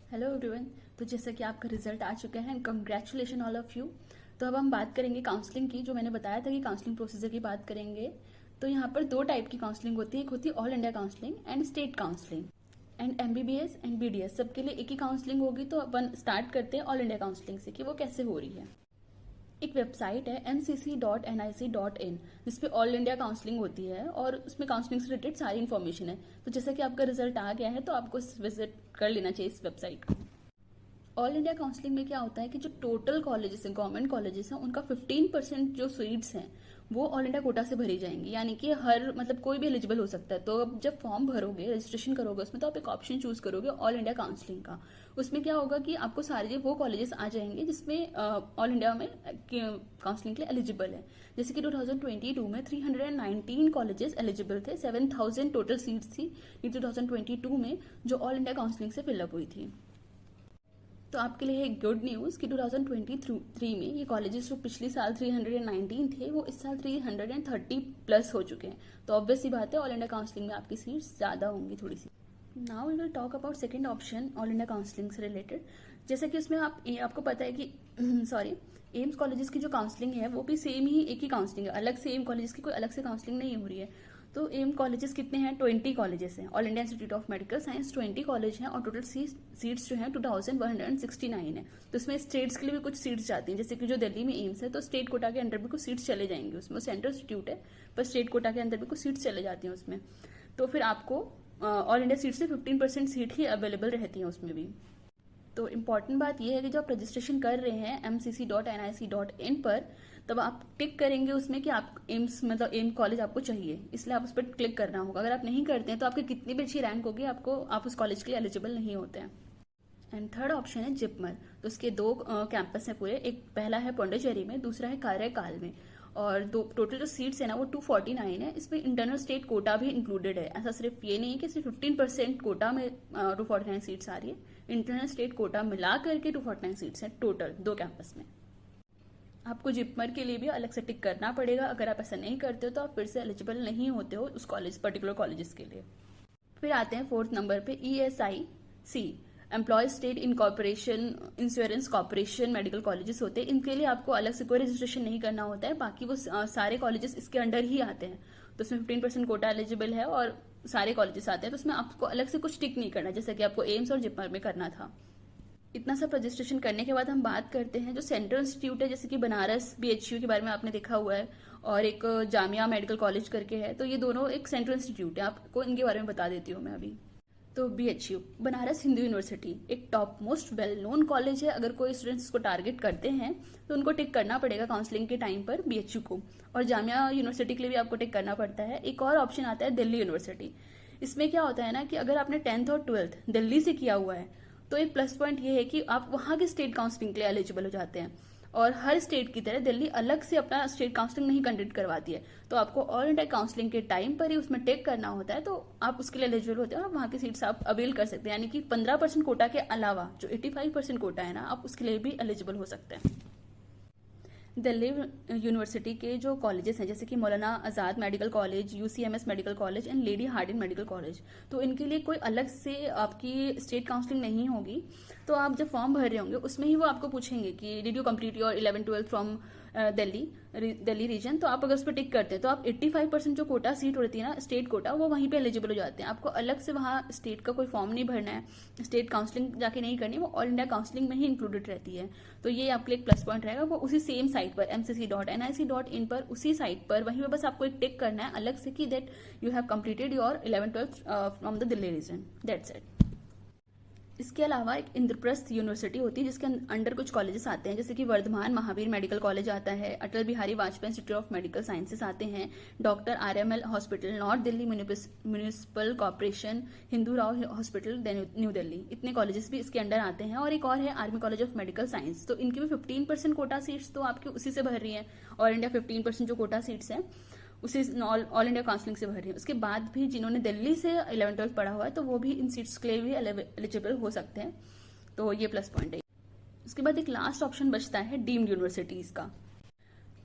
Hello everyone. तो जैसा कि आपका रिजल्ट आ चुका है and congratulation all of you. तो अब हम बात करेंगे काउंसलिंग की। जो मैंने बताया था कि काउंसलिंग प्रोसीजर की बात करेंगे। तो यहाँ पर दो टाइप की काउंसलिंग होती है, एक होती है all India counselling and state counselling. And MBBS and BDS सबके लिए एक ही काउंसलिंग होगी। तो अपन स्टार्ट करते हैं ऑल इंडिया काउंसलिंग से कि वो कैसे हो रही है। एक वेबसाइट है mcc.nic.in जिसपे ऑल इंडिया काउंसलिंग होती है और उसमें काउंसलिंग से रिलेटेड सारी इन्फॉर्मेशन है। तो जैसा कि आपका रिजल्ट आ गया है तो आपको विजिट कर लेना चाहिए इस वेबसाइट को। ऑल इंडिया काउंसलिंग में क्या होता है कि जो टोटल कॉलेजेस हैं, गवर्नमेंट कॉलेजेस हैं, उनका 15% जो सीट्स हैं वो ऑल इंडिया कोटा से भरी जाएंगी। यानी कि हर मतलब कोई भी एलिजिबल हो सकता है। तो अब जब फॉर्म भरोगे, रजिस्ट्रेशन करोगे उसमें, तो आप एक ऑप्शन चूज करोगे ऑल इंडिया काउंसलिंग का। उसमें क्या होगा कि आपको सारे वो कॉलेजेस आ जाएंगे जिसमें ऑल इंडिया में काउंसलिंग के लिए एलिजिबल है। जैसे कि 2022 में 319 कॉलेजेस एलिजिबल थे, 7000 टोटल सीट्स थी 2022 में जो ऑल इंडिया काउंसलिंग से फिलअप हुई थी। तो आपके लिए एक गुड न्यूज़ कि 2023 में ये कॉलेजेस जो पिछले साल 319 थे वो इस साल 330 प्लस हो चुके हैं। तो ऑब्वियस सी बात है ऑल इंडिया काउंसलिंग में आपकी सीट्स ज़्यादा होंगी थोड़ी सी। Now we will talk about second option all India counselling से रिलेटेड। जैसे कि उसमें आपको पता है कि सॉरी, एम्स कॉलेजेस की जो काउंसलिंग है वो भी सेम ही एक ही काउंसलिंग है, अलग से एम कॉलेजेस की कोई अलग से काउंसलिंग नहीं हो रही है। तो एम कॉलेजेस कितने हैं? 20 कॉलेजेस हैं। All India institute of medical science 20 college हैं और टोटल सीट्स जो हैं 2169 है। तो इसमें स्टेट्स के लिए भी कुछ सीट्स जाती हैं। जैसे कि जो दिल्ली में एम्स है तो स्टेट कोटा के अंदर भी कुछ सीट्स चले जाएंगे उसमें। सेंट्रल इंस्टीट्यूट है पर स्टेट कोटा के अंदर भी कुछ सीट्स चले जाती हैं उसमें। तो फिर आपको ऑल इंडिया सीट से 15% सीट ही अवेलेबल रहती हैं उसमें भी। तो इम्पॉर्टेंट बात यह है कि जब आप रजिस्ट्रेशन कर रहे हैं mcc.nic.in पर, तब आप टिक करेंगे उसमें कि आप एम्स मतलब एम कॉलेज आपको चाहिए, इसलिए आप उस पर क्लिक करना होगा। अगर आप नहीं करते हैं तो आपकी कितनी भी अच्छी रैंक होगी आप उस कॉलेज के लिए एलिजिबल नहीं होते हैं। एंड थर्ड ऑप्शन है जिपमर। तो उसके दो कैंपस हैं पूरे, एक पहला है पौंडीचेरी में, दूसरा है कार्यकाल में। और दो टोटल जो सीट्स है ना वो 249 है। इसमें इंटरनल स्टेट कोटा भी इंक्लूडेड है। ऐसा सिर्फ ये नहीं है कि सिर्फ 15% कोटा में 249 सीट्स आ रही है। इंटरनल स्टेट कोटा मिला करके 249 सीट्स हैं टोटल दो कैंपस में। आपको जिपमर के लिए भी अलग से टिक करना पड़ेगा। अगर आप ऐसा नहीं करते हो तो आप फिर से एलिजिबल नहीं होते हो उस कॉलेज पर्टिकुलर कॉलेजेस के लिए। फिर आते हैं फोर्थ नंबर पे ESIC, employ state incorporation insurance corporation medical colleges होते हैं। इनके लिए आपको अलग से कोई रजिस्ट्रेशन नहीं करना होता है, बाकी वो सारे कॉलेजेस इसके अंडर ही आते हैं। तो उसमें 15% कोटा एलिजिबल है और सारे कॉलेजेस आते हैं। तो उसमें आपको अलग से कुछ टिक नहीं करना, जैसे कि आपको एम्स और जिपमर में करना था। इतना सब रजिस्ट्रेशन करने के बाद हम बात करते हैं जो सेंट्रल इंस्टीट्यूट है, जैसे कि बनारस BHU के बारे में आपने देखा हुआ है और एक जामिया मेडिकल कॉलेज करके है। तो ये दोनों एक सेंट्रल इंस्टीट्यूट है, आपको इनके बारे में बता देती हूँ मैं अभी। तो BHU बनारस हिंदू यूनिवर्सिटी एक top most well known college है। अगर कोई स्टूडेंट्स इसको टारगेट करते हैं तो उनको टिक करना पड़ेगा काउंसलिंग के टाइम पर BHU को। और जामिया यूनिवर्सिटी के लिए भी आपको टिक करना पड़ता है। एक और ऑप्शन आता है दिल्ली यूनिवर्सिटी। इसमें क्या होता है ना कि अगर आपने 10th और 12th दिल्ली से किया हुआ है तो एक प्लस पॉइंट ये है कि आप वहाँ के स्टेट काउंसलिंग के लिए एलिजिबल हो जाते हैं। और हर स्टेट की तरह दिल्ली अलग से अपना स्टेट काउंसलिंग नहीं कंडक्ट करवाती है। तो आपको ऑल इंडिया काउंसलिंग के टाइम पर ही उसमें टेक करना होता है, तो आप उसके लिए एलिजिबल होते हैं और वहाँ की सीट्स आप अवेल कर सकते हैं। यानी कि 15% कोटा के अलावा जो 85% कोटा है ना, आप उसके लिए भी एलिजिबल हो सकते हैं। दिल्ली यूनिवर्सिटी के जो कॉलेजेस हैं जैसे कि Maulana Azad medical college, UCMS medical college and Lady Hardinge medical college, तो इनके लिए कोई अलग से आपकी स्टेट काउंसलिंग नहीं होगी। तो आप जब फॉर्म भर रहे होंगे उसमें ही वो आपको पूछेंगे कि did you complete your 11th-12th from Delhi region. तो आप अगर उस पर टिक करते हैं तो आप 85% जो कोटा सीट होती है ना स्टेट कोटा, वो वहीं पे एलिजिबल हो जाते हैं। आपको अलग से वहाँ स्टेट का कोई फॉर्म नहीं भरना है, स्टेट काउंसलिंग जाके नहीं करनी, वो ऑल इंडिया काउंसलिंग में ही इंक्लूडेड रहती है। तो ये आपके लिए एक प्लस पॉइंट रहेगा। वो उसी सेम साइट पर mcc.nic.in पर उसी साइट पर वहीं पर बस आपको एक टिक करना है अलग से कि that you have completed your 11th-12th from the Delhi region, that's it. इसके अलावा एक इंद्रप्रस्थ यूनिवर्सिटी होती है जिसके अंडर कुछ कॉलेजेस आते हैं, जैसे कि वर्धमान महावीर मेडिकल कॉलेज आता है, Atal Bihari Vajpayee institute of medical sciences आते हैं, doctor RML hospital, North Delhi Municipal Corporation, Hindu Rao hospital New Delhi, इतने कॉलेजेस भी इसके अंडर आते हैं। और एक और है army college of medical science. तो इनकी भी 15% कोटा सीट्स तो आपकी उसी से भर रही है। ऑल इंडिया 15% जो कोटा सीट्स हैं उसी ऑल इंडिया काउंसलिंग से भर रही है। उसके बाद भी जिन्होंने दिल्ली से 11th-12th पढ़ा हुआ है तो वो भी इन सीट्स के लिए भी एलिजिबल हो सकते हैं। तो ये प्लस पॉइंट है। उसके बाद एक लास्ट ऑप्शन बचता है डीम्ड यूनिवर्सिटीज का।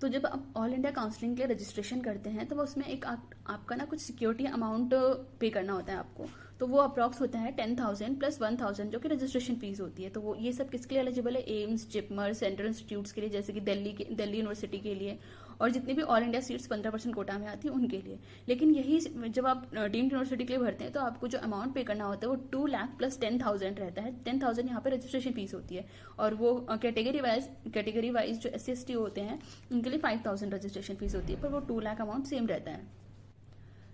तो जब आप ऑल इंडिया काउंसलिंग के लिए रजिस्ट्रेशन करते हैं तो उसमें एक आपका ना कुछ सिक्योरिटी अमाउंट पे करना होता है आपको। तो वो अप्रॉक्स होता है 10,000 प्लस 1,000 जो कि रजिस्ट्रेशन फीस होती है। तो वो ये सब किसके लिए एलिजिबल है? एम्स, जिपमर, सेंट्रल इंस्टीट्यूट्स के लिए, जैसे कि दिल्ली यूनिवर्सिटी के लिए, और जितनी भी ऑल इंडिया सीट्स 15% कोटा में आती है उनके लिए। लेकिन यही जब आप डीम्ड यूनिवर्सिटी के लिए भरते हैं तो आपको जो अमाउंट पे करना होता है वो 2 लाख प्लस 10,000 रहता है। 10,000 यहाँ पे रजिस्ट्रेशन फीस होती है, और वो कैटेगरी वाइज जो SC/ST होते हैं उनके लिए 5,000 रजिस्ट्रेशन फीस होती है, पर वो 2 लाख अमाउंट सेम रहता है।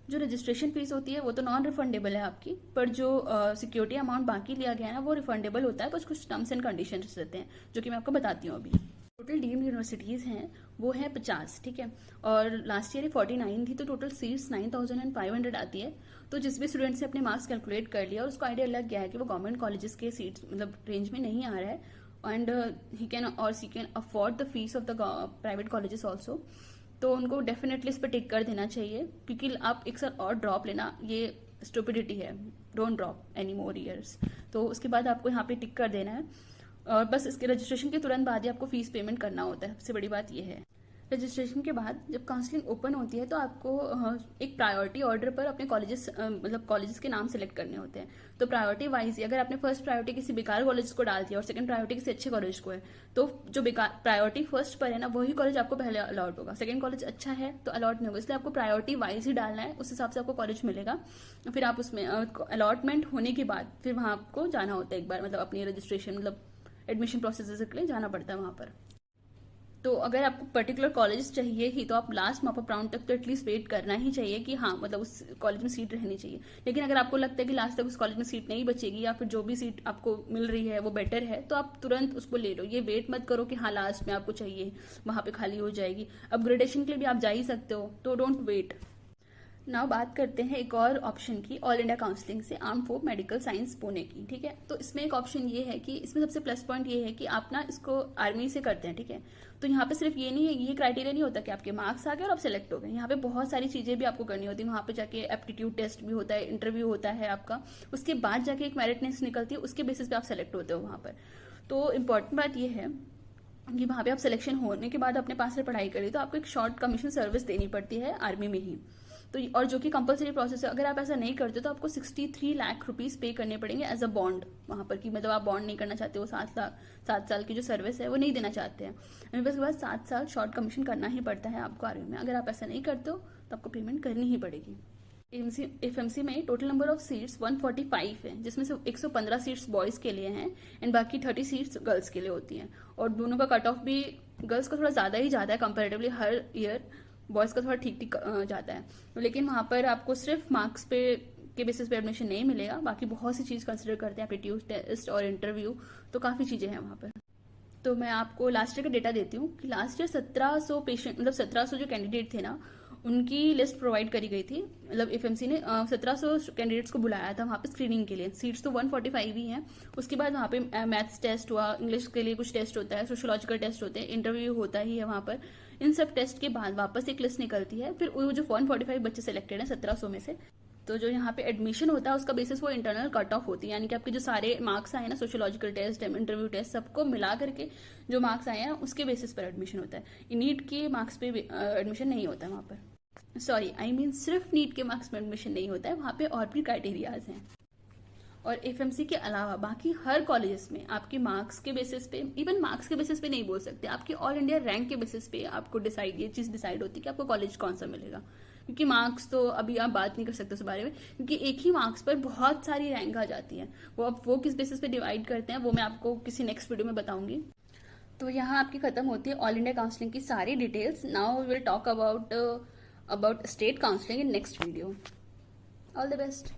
जो रजिस्ट्रेशन फीस होती है वो तो नॉन रिफंडेबल है आपकी, पर जो सिक्योरिटी अमाउंट बाकी लिया गया है ना वो रिफंडेबल होता है, बस कुछ टर्म्स एंड कंडीशंस रहते हैं जो कि मैं आपको बताती हूँ अभी। टोटल डीम्ड यूनिवर्सिटीज़ हैं वो है 50, ठीक है, और लास्ट ईयर 49 थी, तो टोटल सीट्स 9,500 आती है। तो जिस भी स्टूडेंट से अपने मार्क्स कैलकुलेट कर लिया और उसको आइडिया लग गया है कि वो गवर्नमेंट कॉलेजेस के सीट्स मतलब रेंज में नहीं आ रहा है, and he can afford the fees of the private colleges also, तो उनको डेफिनेटली इस पर टिक कर देना चाहिए, क्योंकि आप एक साल और ड्रॉप लेना ये स्टूपिडिटी है। Don't drop any more years. तो उसके बाद आपको यहाँ पे टिक कर देना है, और बस इसके रजिस्ट्रेशन के तुरंत बाद ही आपको फीस पेमेंट करना होता है। सबसे बड़ी बात ये है। रजिस्ट्रेशन के बाद जब काउंसलिंग ओपन होती है तो आपको एक प्रायोरिटी ऑर्डर पर अपने कॉलेजेस के नाम सेलेक्ट करने होते हैं। तो प्रायोरिटी वाइज अगर आपने फर्स्ट प्रायोरिटी किसी बेकार कॉलेज को डाल दिया और सेकंड प्रायोरिटी किसी अच्छे कॉलेज को है, तो जो बेकार प्रायोरिटी फर्स्ट पर है ना वही कॉलेज आपको पहले अलॉट होगा। सेकंड कॉलेज अच्छा है तो अलॉट नहीं होगा, इसलिए आपको प्रायोरिटी वाइज ही डालना है, उस हिसाब से आपको कॉलेज मिलेगा। फिर आप उसमें अलॉटमेंट होने के बाद फिर वहाँ आपको जाना होता है एक बार, मतलब अपनी रजिस्ट्रेशन मतलब एडमिशन प्रोसेस के लिए जाना पड़ता है वहाँ पर। तो अगर आपको पर्टिकुलर कॉलेज चाहिए ही तो आप लास्ट मॉपअप राउंड तक तो एटलीस्ट वेट करना ही चाहिए कि हाँ मतलब उस कॉलेज में सीट रहनी चाहिए। लेकिन अगर आपको लगता है कि लास्ट तक उस कॉलेज में सीट नहीं बचेगी या फिर जो भी सीट आपको मिल रही है वो बेटर है, तो आप तुरंत उसको ले लो। ये वेट मत करो कि हाँ लास्ट में आपको चाहिए वहाँ पे खाली हो जाएगी। अपग्रेडेशन के लिए भी आप जा ही सकते हो, तो डोंट वेट। नाउ बात करते हैं एक और ऑप्शन की, ऑल इंडिया काउंसलिंग से arm force medical science Pune की, ठीक है। तो इसमें एक ऑप्शन ये है कि इसमें सबसे प्लस पॉइंट ये है कि आप ना इसको आर्मी से करते हैं, ठीक है। तो यहाँ पे सिर्फ ये नहीं है, ये क्राइटेरिया नहीं होता कि आपके मार्क्स आ गए और आप सेलेक्ट हो गए। यहाँ पे बहुत सारी चीजें भी आपको करनी होती है। वहाँ पे जाके एप्टीट्यूड टेस्ट भी होता है, इंटरव्यू होता है आपका, उसके बाद जाके एक मेरिट लिस्ट निकलती है, उसके बेसिस पे आप सेलेक्ट होते हो वहाँ पर। तो इम्पोर्टेंट बात ये है कि वहाँ पे आप सिलेक्शन होने के बाद अपने पास से पढ़ाई करी तो आपको एक शॉर्ट कमीशन सर्विस देनी पड़ती है आर्मी में ही। तो और जो कि कंपलसरी प्रोसेस है। अगर आप ऐसा नहीं करते तो आपको 63 लाख रुपीस पे करने पड़ेंगे एज अ बॉन्ड वहाँ पर, कि मतलब आप बॉन्ड नहीं करना चाहते हो, 7 साल की जो सर्विस है वो नहीं देना चाहते हैं। बस के बाद 7 साल शॉर्ट कमीशन करना ही पड़ता है आपको आर्मी में। अगर आप ऐसा नहीं करते हो तो आपको पेमेंट करनी ही पड़ेगी। FMC में टोटल नंबर ऑफ सीट्स 145 है, जिसमें से 115 सीट्स बॉयज़ के लिए हैं एंड बाकी 30 सीट्स गर्ल्स के लिए होती हैं। और दोनों का कट ऑफ भी गर्ल्स का थोड़ा ज़्यादा ही जाता है कंपेरेटिवली हर ईयर, बॉयज़ का थोड़ा ठीक ठीक जाता है। लेकिन वहाँ पर आपको सिर्फ मार्क्स पे के बेसिस पे एडमिशन नहीं मिलेगा, बाकी बहुत सी चीज़ कंसिडर करते हैं, एप्टीट्यूड टेस्ट और इंटरव्यू, तो काफ़ी चीज़ें हैं वहाँ पर। तो मैं आपको लास्ट ईयर का डेटा देती हूँ कि लास्ट ईयर 1700 पेशेंट मतलब 1700 जो कैंडिडेट थे ना उनकी लिस्ट प्रोवाइड करी गई थी। मतलब FMC ने 1700 कैंडिडेट्स को बुलाया था वहाँ पे स्क्रीनिंग के लिए। सीट्स तो 145 ही हैं। उसके बाद वहाँ पे मैथ्स टेस्ट हुआ, इंग्लिश के लिए कुछ टेस्ट होता है, सोशियोलॉजिकल टेस्ट होते हैं, इंटरव्यू होता ही है वहाँ पर। इन सब टेस्ट के बाद वापस एक लिस्ट निकलती है, फिर वो जो 145 बच्चे सिलेक्टेड हैं 1700 में से, तो जो यहाँ पे एडमिशन होता है उसका बेसिस वो इंटरनल कट ऑफ होती है, यानी कि आपके जो सारे मार्क्स आए ना, सोशियोलॉजिकल टेस्ट, इंटरव्यू टेस्ट, सबको मिला करके जो मार्क्स आए हैं उसके बेसिस पर एडमिशन होता है। नीट के मार्क्स पे एडमिशन नहीं होता है वहाँ पर, सॉरी आई मीन सिर्फ नीट के मार्क्स में एडमिशन नहीं होता है, वहाँ पे और भी क्राइटेरियाज हैं। और FMC के अलावा बाकी हर कॉलेजेस में आपके मार्क्स के बेसिस पे, इवन मार्क्स के बेसिस पे नहीं बोल सकते, आपके ऑल इंडिया रैंक के बेसिस पे आपको ये चीज़ डिसाइड होती है कि आपको कॉलेज कौन सा मिलेगा। क्योंकि मार्क्स तो अभी आप बात नहीं कर सकते उस बारे में, क्योंकि एक ही मार्क्स पर बहुत सारी रैंक आ जाती है। वो किस बेसिस पे डिवाइड करते हैं वो मैं आपको किसी नेक्स्ट वीडियो में बताऊंगी। तो यहाँ आपकी खत्म होती है ऑल इंडिया काउंसलिंग की सारी details. Now we will talk about state counseling in next video. All the best.